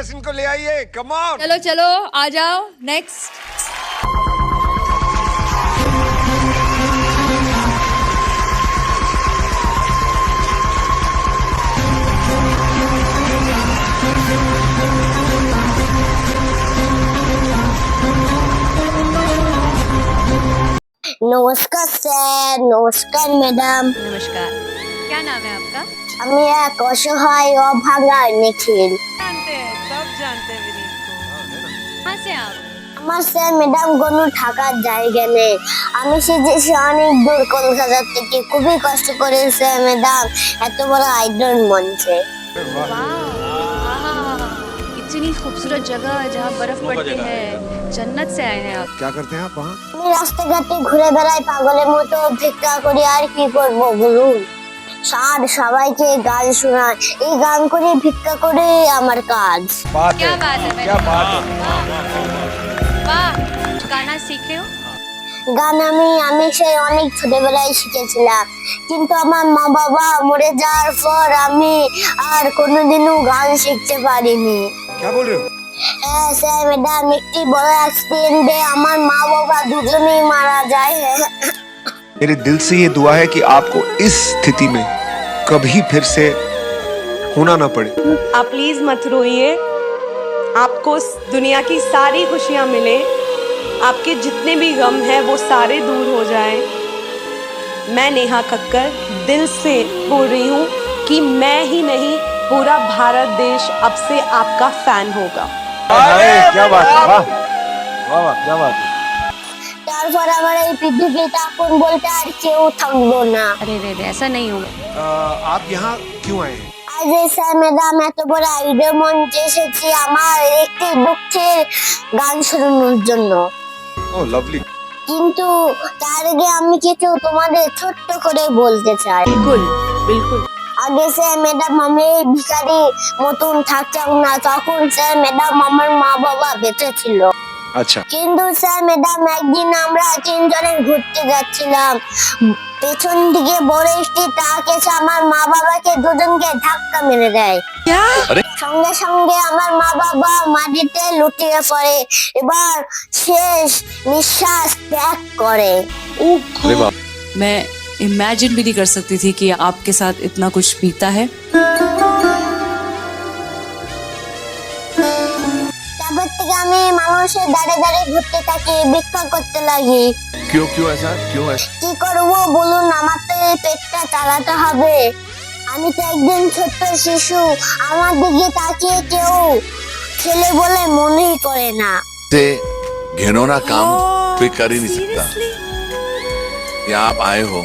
Yes इनको ले आइए, कम ऑन। चलो चलो आ जाओ नेक्स्ट। নমস্কার স্যার, নমস্কার ম্যাডাম। नमस्कार, क्या नाम है आपका? আমি এক অসহায় অভাগা নিখিল। जानते हैं, सब जानते हैं विनीत को। कहाँ से आप? আমার স্যার ম্যাডাম কোনো থাকার জায়গা নেই। আমি সেজেছি অনেক দূর কলকাতা থেকে, খুবই কষ্ট করে স্যার ম্যাডাম এত বড় আয়োজন মঞ্চে। इतनी खूबसूरत जगह जहाँ बर्फ पड़ती है, जन्नत से आए हैं आप। क्या करते हैं आप वहाँ? আমি রাস্তাঘাটে ঘুরে বেড়াই পাগলের মতো, ভিক্ষা করি, আর কি করবো বলুন। আর সবাইকে গান শোনায়, এই গান করে ভিক্ষা করে আমার কাজ। बात क्या है, बात है क्या बात है। वाह, गाना सीखे हो? গান আমি সেই অনেক ছোটবেলায় শিখেছিলাম, কিন্তু আমার মা বাবা মরে যাওয়ার পর আমি আর কোনোদিনও গান শিখতে পারিনি। क्या बोल रहे हो? হ্যাঁ স্যার ম্যাডাম, একটি বড় অ্যাক্সিডেন্টে আমার মা বাবা দুজনেই মারা যায়। मेरे दिल से ये दुआ है कि आपको इस स्थिति में कभी फिर से होना ना पड़े। आप प्लीज मत रोइए, आपको दुनिया की सारी खुशियां मिले, आपके जितने भी गम हैं वो सारे दूर हो जाएं। मैं नेहा कक्कर दिल से बोल रही हूँ कि मैं ही नहीं, पूरा भारत देश अब से आपका फैन होगा। क्या बात है, वाह वाह वाह, क्या बात है। তারপর আমার এই পৃথিবীতে আপন বলতে আর কেউ থাকবো না। अरे रे रे, ऐसा नहीं होगा। आप यहाँ क्यों आए हैं? আজ এই স্যার ম্যাডাম এত বড় আইডিয়া মঞ্চে এসেছি আমার একটি দুঃখের গান শোনানোর জন্য। ओह लवली। কিন্তু তার আগে আমি কিছু তোমাদের ছোট্ট করে বলতে চাই। बिल्कुल बिल्कुल। আগে স্যার ম্যাডাম আমি ভিখারি মতন থাকতাম না, তখন স্যার ম্যাডাম আমার মা বাবা বেঁচে ছিল। अच्छा। কিন্তু স্যার ম্যাডাম একদিন আমরা তিনজনে ঘুরতে যাচ্ছিলাম, পেছন দিকে বড় একটি ট্রাক এসে আমার মা বাবাকে দুজনকে ধাক্কা মেরে দেয়। সঙ্গে সঙ্গে আমার মা বাবা মাটিতে লুটিয়ে পড়ে, এবার শেষ নিঃশ্বাস ত্যাগ করে। मैं इमेजिन भी नहीं कर सकती थी कि आपके साथ इतना कुछ बीता है। তারপর থেকে আমি মানুষের দাঁড়ে দাঁড়ে ঘুরতে থাকি, ভিক্ষা করতে লাগি। क्यों क्यों ऐसा क्यों ऐसा? কি করবো বলুন, আমার তো এই পেটটা চালাতে হবে। আমি তো একজন ছোট্ট শিশু, আমার দিকে তাকিয়ে কেউ ছেলে বলে মনেই করে না। से घिनौना काम कोई कर ही नहीं सकता। यहाँ आप आए हो,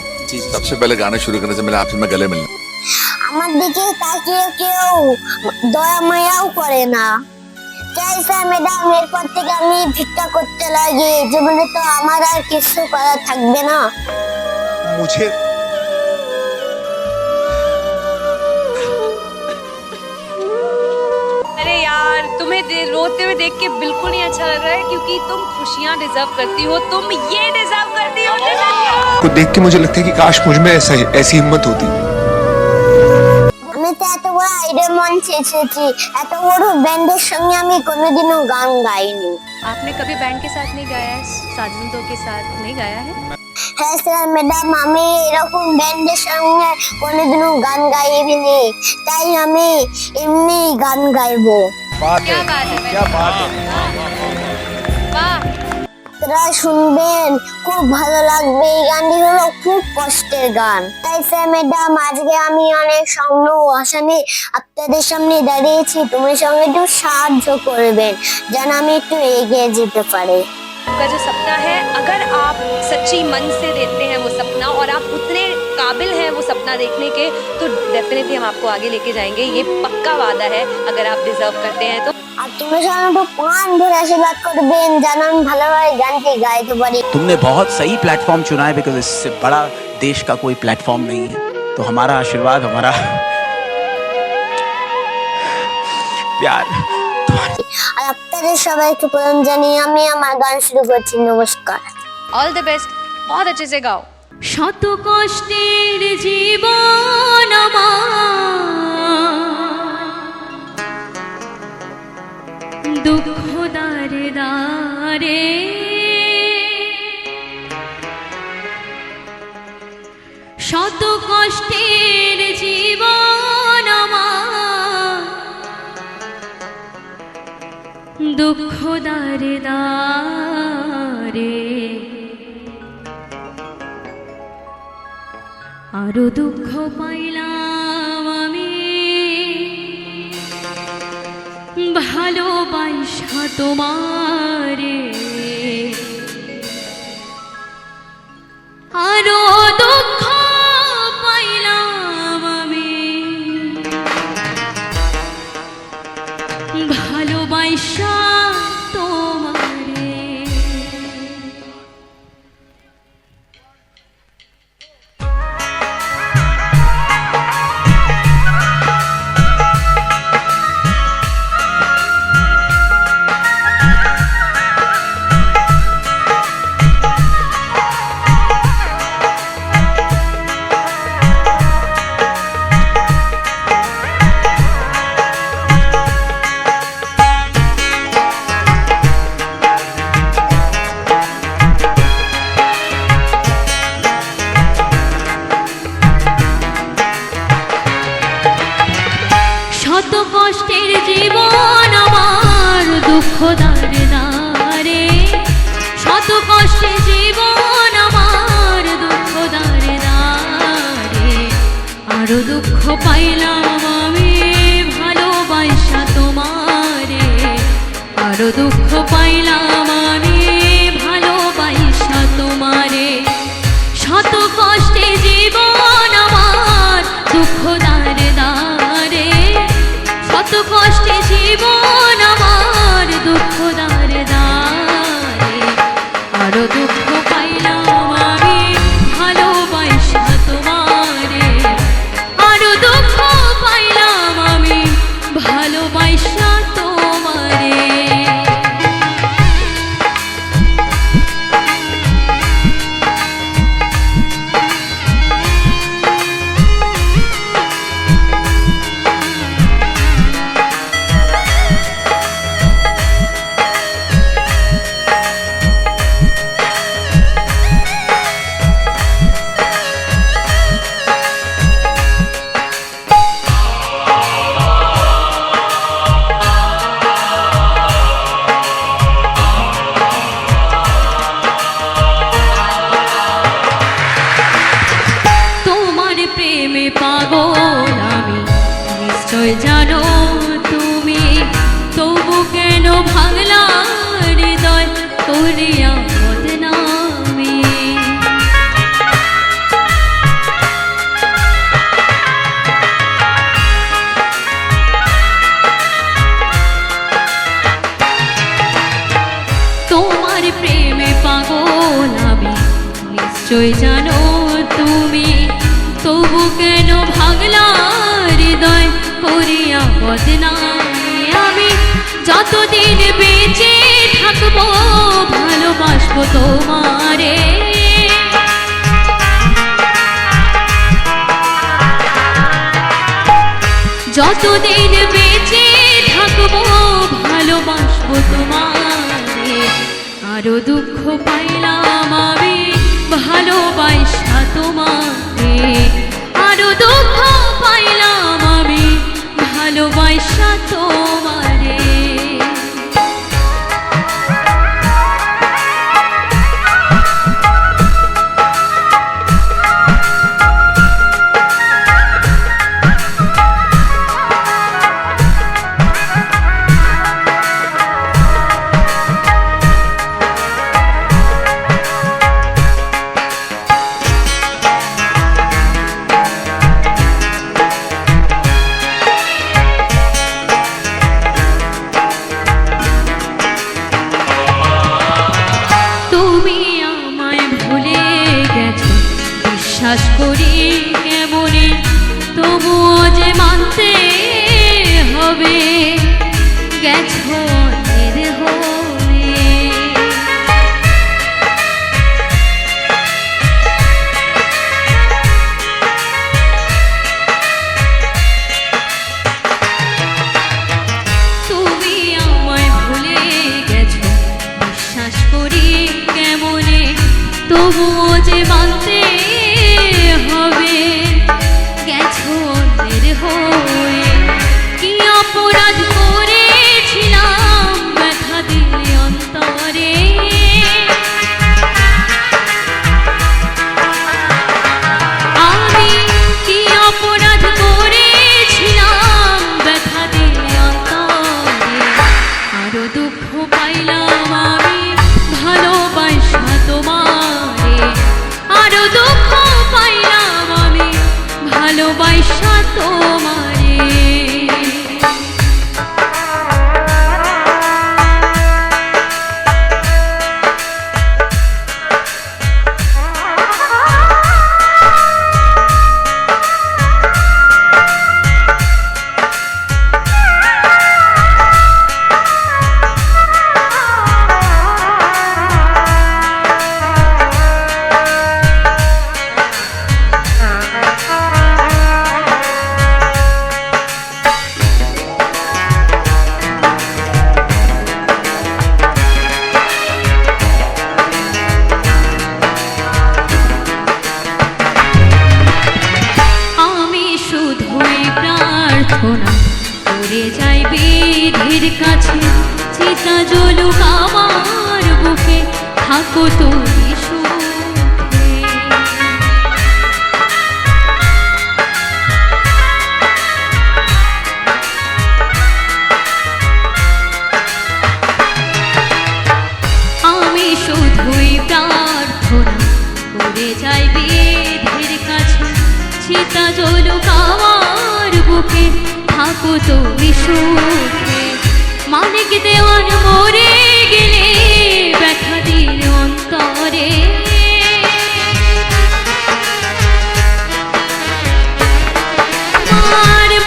सबसे पहले गाना शुरू करने से पहले आपसे मैं गले मिलना। আমার দিকে তাকিয়ে কেউ দয়া মায়াও করে না। তাই স্যার ম্যাডাম এরপর থেকে আমি ভিক্ষা করতে লাগি, জীবনে তো আমার আর কিছু করার থাকবে না। मुझे अरे यार, तुम्हें रोते हुए देख के बिल्कुल नहीं अच्छा लग रहा है, क्योंकि तुम खुशियाँ डिजर्व करती हो, तुम ये डिजर्व करती हो। को देख के मुझे लगता है कि काश मुझ में ऐसी हिम्मत होती। আমি তো এত বড় আইডিয়া মঞ্চে এসেছি, এত বড় ব্যান্ডের সঙ্গে আমি কোনোদিনও গান গাইনি। आपने कभी बैंड के साथ नहीं गाया है, साजिंदों के साथ नहीं गाया है? হ্যাঁ স্যার ম্যাডাম, আমি এরকম ব্যান্ডের সঙ্গে কোনোদিনও গান গাইনি, তাই আমি এমনি গান গাইবো। बात क्या है, बात है, क्या बात है। वाह, আপনারা শুনবেন, খুব ভালো লাগবে। এই গানটি হলো খুব কষ্টের গান। তাই স্যার ম্যাডাম আজকে আমি অনেক স্বপ্ন ও আশা নিয়ে আপনাদের সামনে দাঁড়িয়েছি, তোমার সঙ্গে একটু সাহায্য করবেন যেন আমি একটু এগিয়ে যেতে পারি। आपका जो सपना है, अगर आप सच्ची मन से देखते हैं वो सपना और आप उतने काबिल हैं वो सपना देखने के, तो डेफिनेटली हम आपको आगे लेके जाएंगे, ये पक्का वादा है। अगर आप डिजर्व करते हैं तो আর তুমি সবাই একটু কান ধরে আশীর্বাদ করবেন যেন আমি ভালোভাবে গানটি গাইতে পারি। तुमने बहुत सही प्लेटफॉर्म चुना है, बिकॉज इससे बड़ा देश का कोई प्लेटफॉर्म नहीं है। तो हमारा आशीर्वाद, हमारा प्यार আর আপনাদের সবাইকে প্রণাম জানিয়ে আমি আমার গান শুরু করছি। নমস্কার। ऑल द बेस्ट, बहुत अच्छे से गाओ। শত কষ্টের জীবন আমার রে শত কষ্টের জীবন আমার দুঃখ দারে দারে আরো দুঃখ পাইলাম আমি ভালোবাসা তোমারে আরো দুঃখ পাইলাম আমি ভালোবাসা তোমারে শত কষ্টের জীবন আমার দুঃখ দারে দারে শত কষ্টের জীবন আমার দুঃখ দারে দারে আরো দুঃখ পাইলাম আমি ভালোবাসা তোমারে আরো দুঃখ পাইলাম আমি ভালোবাসা তোমারে শত কষ্টের জীবন আমার দুঃখ দারে দারে শত কষ্টে জীবন আমার দুঃখ দারে দারে আরো দুঃখ পাইলাম আমি ভালোবাসা তোমারে আরো দুঃখ পাইলাম আমি ভালোবাসা তোমারে প্রেমে পাগল আমি নিশ্চয় জানো তুমি তবু কেন ভাঙলা হৃদয় করিয়া বদনামি তোমার প্রেমে পাগল আমি নিশ্চয় জানো তুমি তবু কেন ভাগলা হৃদয় করিয়া বদনামি আমি যতদিন বেঁচে থাকবো ভালোবাসবো তোমারে যতদিন বেঁচে থাকবো ভালোবাসবো তোমারে আরো দুঃখ পাইলাম আমি ভালোবাসা তোমারে আরো দুঃখ পাইলাম আমি ভালোবাসা তোমারে বিশ্বাস করি কেমনে তবুও যে মানতে হবে গেছো অন্যের হয়ে তুমি আমায় ভুলে গেছো বিশ্বাস ভালোবাসা তোমারে। করে যাই বিধির কাছে, চিতা জ্বলুক আমার বুকে, থাকো তুমি সুখে। আমি শুধুই প্রার্থনা করে যাই বিধির কাছে, চিতা জ্বলুক আমার বুকে, থাকো তুমি সুখে। মানিক দেওয়ান মরে গেলে ব্যথা দিল অন্তরে,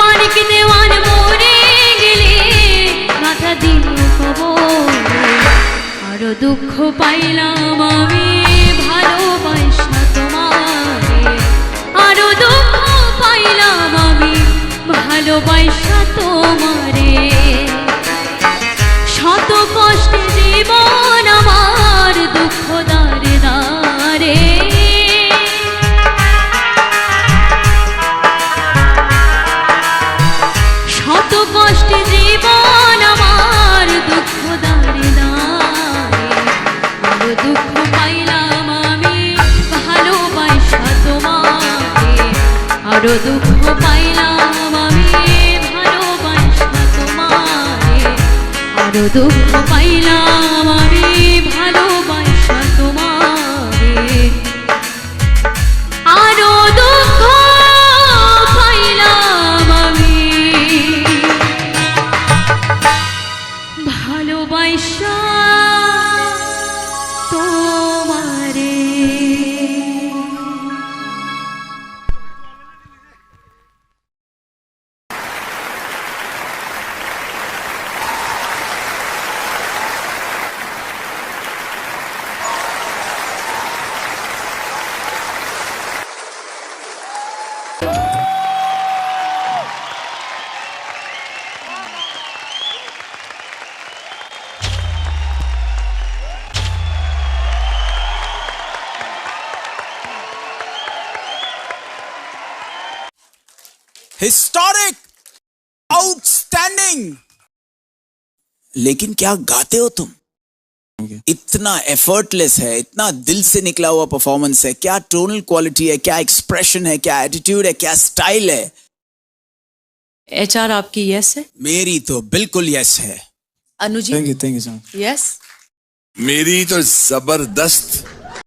মানিক দেওয়ান মরে গেলে ব্যথা দিল কবরে। আরো দুঃখ পাইলাম আমি ভালোবাসা তোমারে, আরো দুঃখ পাইলাম আমি ভালোবাসা তোমারে। শত কষ্টে জীবন আমার দুঃখ দারে দারে, শত কষ্টে জীবন আমার দুঃখ দারে দারে। আরো দুঃখ পাইলাম আমি ভালোবাসা তোমারে, আরো দুঃখ পাইলাম আমি ভালোবাসা তোমারে, আরো দুঃখ পাইলাম আমি ভালোবাসা তোমারে, আরো দুঃখ পাইলাম আমি ভালোবাসা তোমারে। Historic, outstanding. लेकिन क्या गाते हो तुम? इतना एफर्टलेस है, इतना दिल से निकला हुआ परफॉर्मेंस है। क्या टोनल क्वालिटी है, क्या एक्सप्रेशन है, क्या एटीट्यूड है, क्या स्टाइल है। एचआर आपकी यस है? मेरी तो बिल्कुल यस है। Anuji? Thank you sir. Yes? मेरी तो जबरदस्त